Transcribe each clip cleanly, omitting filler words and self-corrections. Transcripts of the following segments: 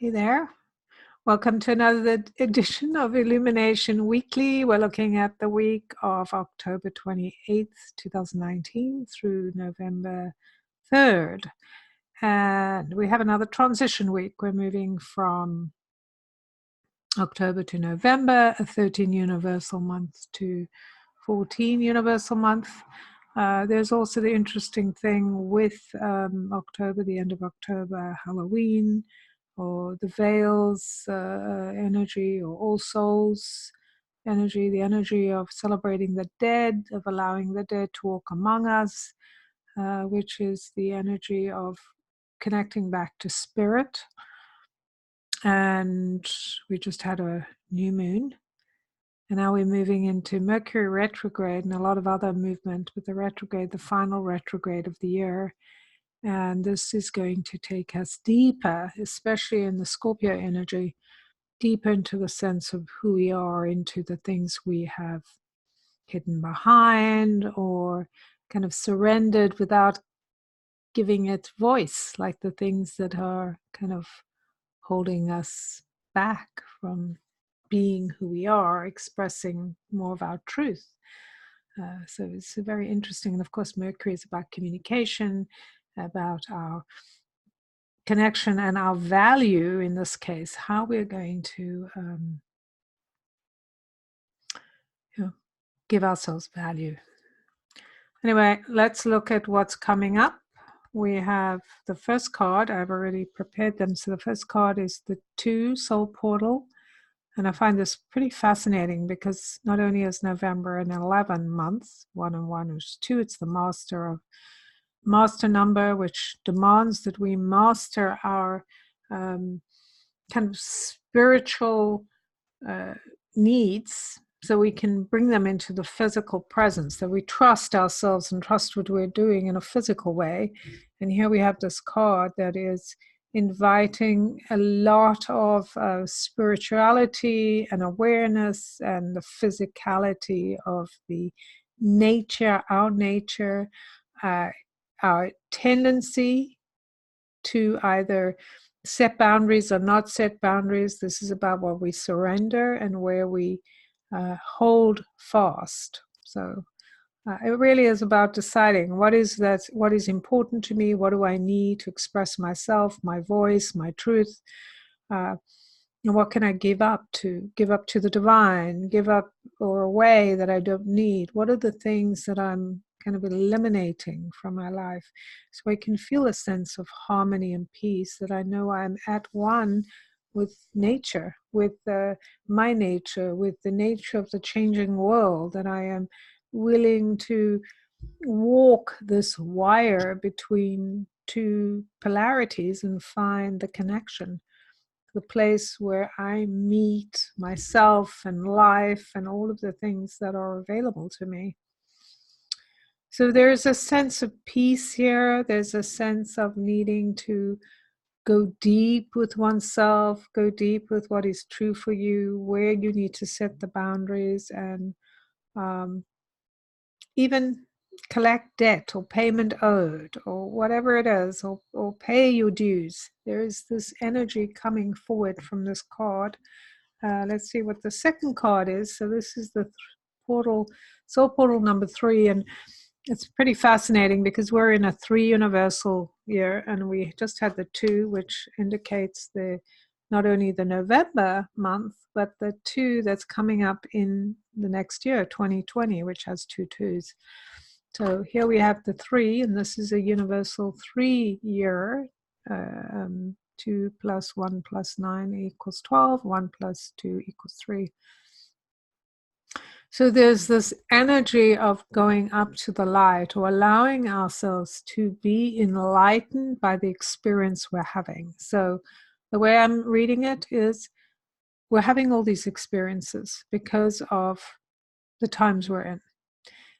Hey there. Welcome to another edition of Illumination Weekly. We're looking at the week of October 28th, 2019 through November 3rd. And we have another transition week. We're moving from October to November, a 13 universal month to 14 universal month. There's also the interesting thing with October, the end of October, Halloween, or the veils energy, or All Souls energy, the energy of celebrating the dead, of allowing the dead to walk among us, which is the energy of connecting back to spirit. And we just had a new moon. And now we're moving into Mercury retrograde and a lot of other movement with the retrograde, the final retrograde of the year. And this is going to take us deeper, especially in the Scorpio energy, deeper into the sense of who we are, into the things we have hidden behind or kind of surrendered without giving it voice, like the things that are kind of holding us back from being who we are, expressing more of our truth. So it's very interesting. And of course, Mercury is about communication, about our connection and our value in this case, how we're going to give ourselves value. Anyway, let's look at what's coming up. We have the first card. I've already prepared them. So the first card is the 2 Soul Portal. And I find this pretty fascinating because not only is November an 11 month, 1 and 1 is 2, it's the master number, which demands that we master our kind of spiritual needs so we can bring them into the physical presence, that we trust ourselves and trust what we're doing in a physical way. And here we have this card that is inviting a lot of spirituality and awareness and the physicality of the nature, our tendency to either set boundaries or not set boundaries. This is about what we surrender and where we hold fast. So it really is about deciding what is important to me, what do I need to express myself, my voice, my truth, and what can I give up to the divine, give up or away that I don't need. What are the things that I'm kind of eliminating from my life, so I can feel a sense of harmony and peace, that I know I'm at one with nature, with my nature, with the nature of the changing world, that I am willing to walk this wire between two polarities and find the connection, the place where I meet myself and life and all of the things that are available to me. So there's a sense of peace here. There's a sense of needing to go deep with oneself, go deep with what is true for you, where you need to set the boundaries, and even collect debt or payment owed or whatever it is, or pay your dues. There is this energy coming forward from this card. Let's see what the second card is. So this is the soul portal number 3, and it's pretty fascinating because we're in a 3 universal year, and we just had the 2, which indicates not only the November month, but the 2 that's coming up in the next year, 2020, which has 2 2s. So here we have the 3, and this is a universal 3 year. 2 plus 1 plus 9 equals 12. 1 plus 2 equals 3. So there's this energy of going up to the light, or allowing ourselves to be enlightened by the experience we're having. So the way I'm reading it is, we're having all these experiences because of the times we're in.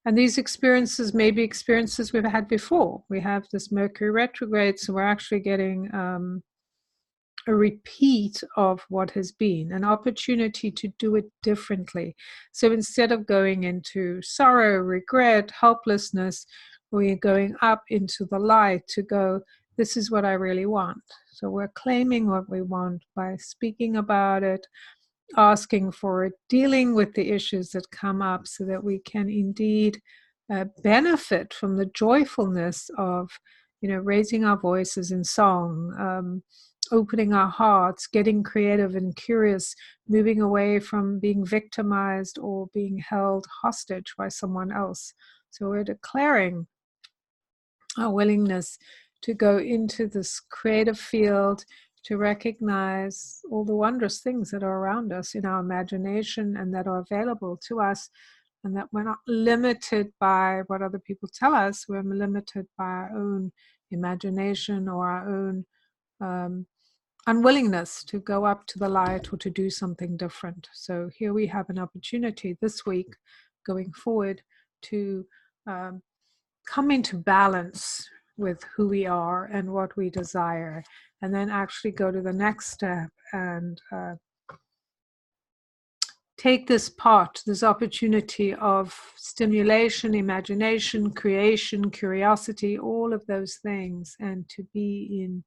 And these experiences may be experiences we've had before. We have this Mercury retrograde, so we're actually getting a repeat of what has been, an opportunity to do it differently. So instead of going into sorrow, regret, helplessness, we're going up into the light to go, this is what I really want. So we're claiming what we want by speaking about it, asking for it, dealing with the issues that come up so that we can indeed benefit from the joyfulness of, raising our voices in song, opening our hearts, getting creative and curious, moving away from being victimized or being held hostage by someone else. So we're declaring our willingness to go into this creative field, to recognize all the wondrous things that are around us in our imagination and that are available to us, and that we're not limited by what other people tell us. We're limited by our own imagination or our own unwillingness to go up to the light or to do something different. So here we have an opportunity this week going forward to come into balance with who we are and what we desire, and then actually go to the next step and take this opportunity of stimulation, imagination, creation, curiosity, all of those things, and to be in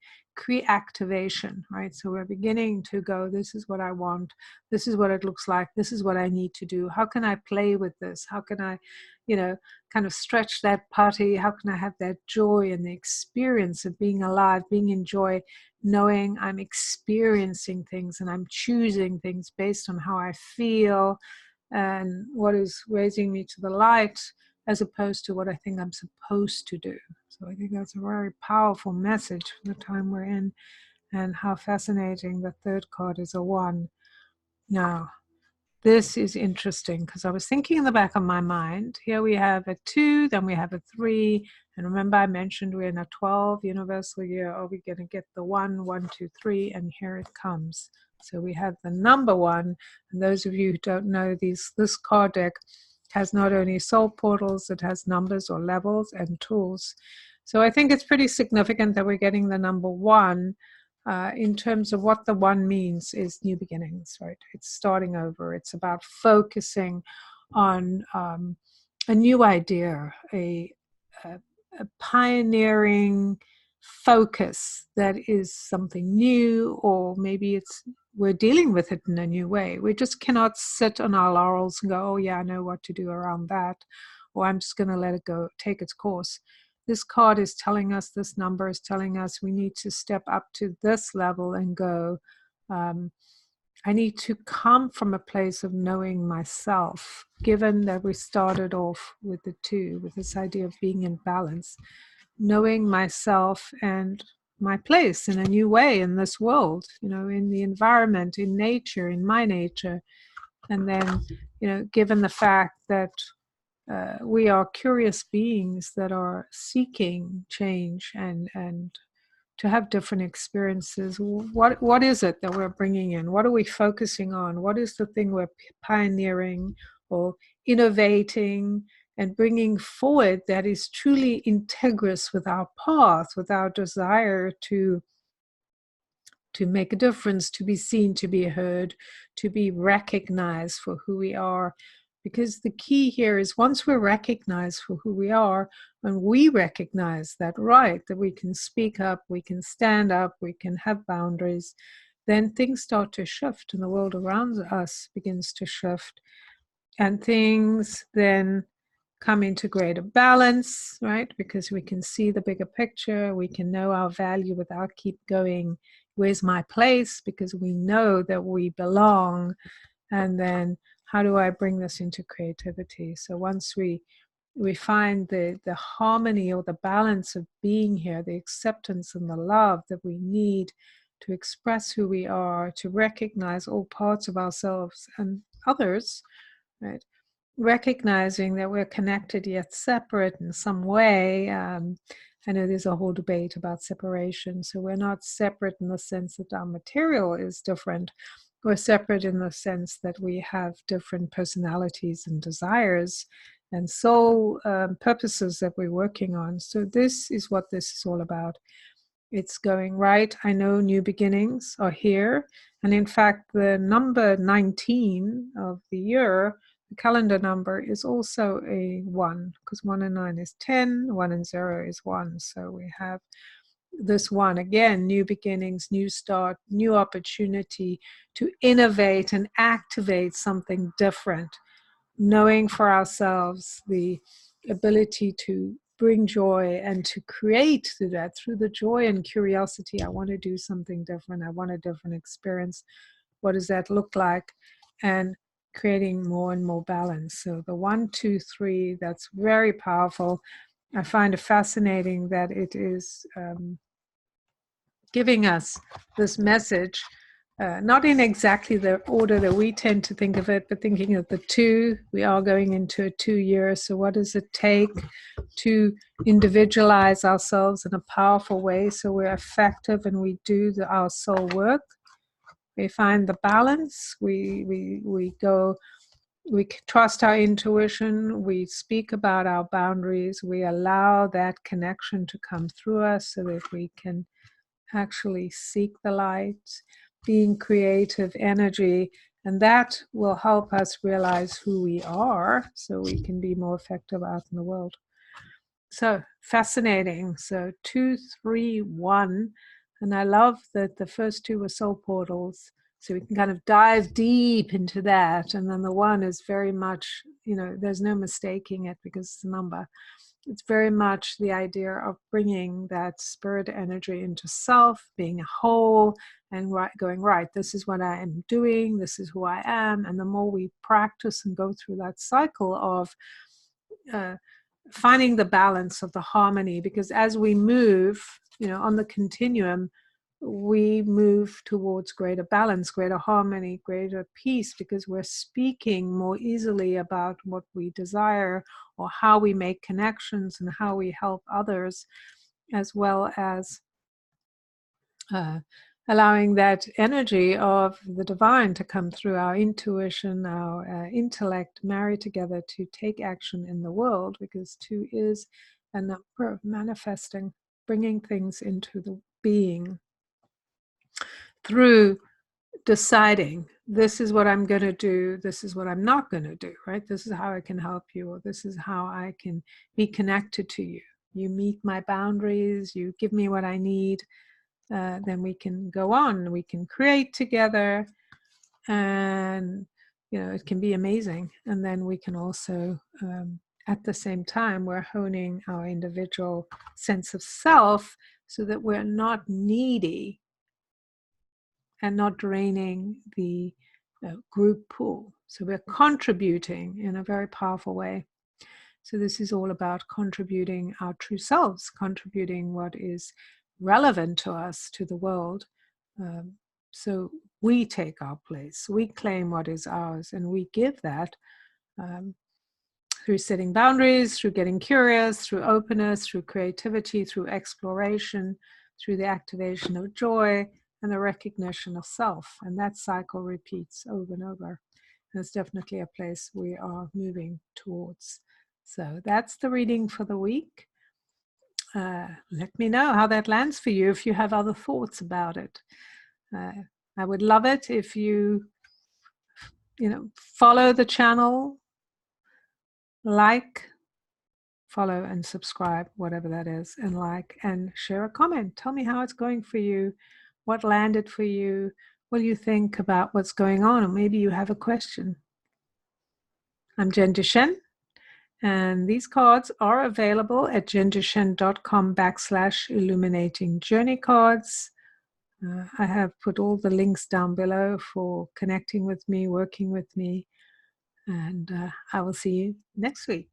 activation, right? So we're beginning to go, this is what I want, this is what it looks like, this is what I need to do. How can I play with this? How can I, kind of stretch that putty? How can I have that joy and the experience of being alive, being in joy, knowing I'm experiencing things and I'm choosing things based on how I feel and what is raising me to the light, as opposed to what I think I'm supposed to do. So I think that's a very powerful message for the time we're in, and how fascinating the third card is a 1. Now, this is interesting because I was thinking in the back of my mind, here we have a 2, then we have a 3. And remember, I mentioned we're in a 12 universal year. Are we going to get the 1, 1, 2, 3? And here it comes. So we have the number 1. And those of you who don't know, this card deck has not only soul portals, it has numbers or levels and tools. So I think it's pretty significant that we're getting the number 1. In terms of what the 1 means is new beginnings, right? It's starting over. It's about focusing on a new idea, a pioneering focus that is something new, or maybe we're dealing with it in a new way. We just cannot sit on our laurels and go, oh yeah, I know what to do around that, or I'm just going to let it go, take its course. This card is telling us, this number is telling us we need to step up to this level and go, I need to come from a place of knowing myself, given that we started off with the 2, with this idea of being in balance, knowing myself and my place in a new way in this world, in the environment, in nature, in my nature. And then, given the fact that we are curious beings that are seeking change and to have different experiences. What is it that we're bringing in? What are we focusing on? What is the thing we're pioneering or innovating and bringing forward that is truly integrous with our path, with our desire to make a difference, to be seen, to be heard, to be recognized for who we are? Because the key here is, once we're recognized for who we are, when we recognize that, right, that we can speak up, we can stand up, we can have boundaries, then things start to shift and the world around us begins to shift. And things then come into greater balance, right? Because we can see the bigger picture, we can know our value without keep going, where's my place? Because we know that we belong. And then how do I bring this into creativity? So once we find the harmony or the balance of being here, the acceptance and the love that we need to express who we are, to recognize all parts of ourselves and others, right? Recognizing that we're connected yet separate in some way. I know there's a whole debate about separation. So we're not separate in the sense that our material is different. We're separate in the sense that we have different personalities and desires and soul purposes that we're working on. So this is what this is all about. It's going, right, I know new beginnings are here. And in fact, the number 19 of the year, the calendar number, is also a 1, because 1 and 9 is 10, 1 and 0 is 1. So we have this one again, new beginnings, new start, new opportunity to innovate and activate something different, knowing for ourselves the ability to bring joy and to create through that, through the joy and curiosity. I want to do something different. I want a different experience. What does that look like? And creating more and more balance. So the 1, 2, 3, that's very powerful. I find it fascinating that it is giving us this message, not in exactly the order that we tend to think of it, but thinking of the 2. We are going into a 2 year. So what does it take to individualize ourselves in a powerful way so we're effective and we do our soul work? We find the balance. We go. We trust our intuition. We speak about our boundaries. We allow that connection to come through us so that we can actually seek the light, being creative energy, and that will help us realize who we are so we can be more effective out in the world. So fascinating. So 2, 3, 1, and I love that the first 2 were soul portals, so we can kind of dive deep into that. And then the 1 is very much, there's no mistaking it because it's a number. It's very much the idea of bringing that spirit energy into self, being a whole, and going, right, this is what I am doing, this is who I am. And the more we practice and go through that cycle of finding the balance of the harmony, because as we move, on the continuum, we move towards greater balance, greater harmony, greater peace, because we're speaking more easily about what we desire or how we make connections and how we help others, as well as allowing that energy of the divine to come through our intuition, our intellect, marry together to take action in the world, because 2 is a number of manifesting, bringing things into the being through deciding, this is what I'm going to do, this is what I'm not going to do, right? This is how I can help you, or this is how I can be connected to you. You meet my boundaries, you give me what I need, then we can go on, we can create together, and it can be amazing. And then we can also, at the same time, we're honing our individual sense of self so that we're not needy and not draining the group pool. So we're contributing in a very powerful way. So this is all about contributing our true selves, contributing what is relevant to us, to the world. So we take our place, we claim what is ours, and we give that through setting boundaries, through getting curious, through openness, through creativity, through exploration, through the activation of joy and the recognition of self. And that cycle repeats over and over. And it's definitely a place we are moving towards. So that's the reading for the week. Let me know how that lands for you if you have other thoughts about it. I would love it if you follow the channel, follow and subscribe, whatever that is, and and share a comment. Tell me how it's going for you, what landed for you, what do you think about what's going on, or maybe you have a question. I'm Jen Duchene, and these cards are available at jenduchene.com/illuminating journey cards. I have put all the links down below for connecting with me, working with me, and I will see you next week.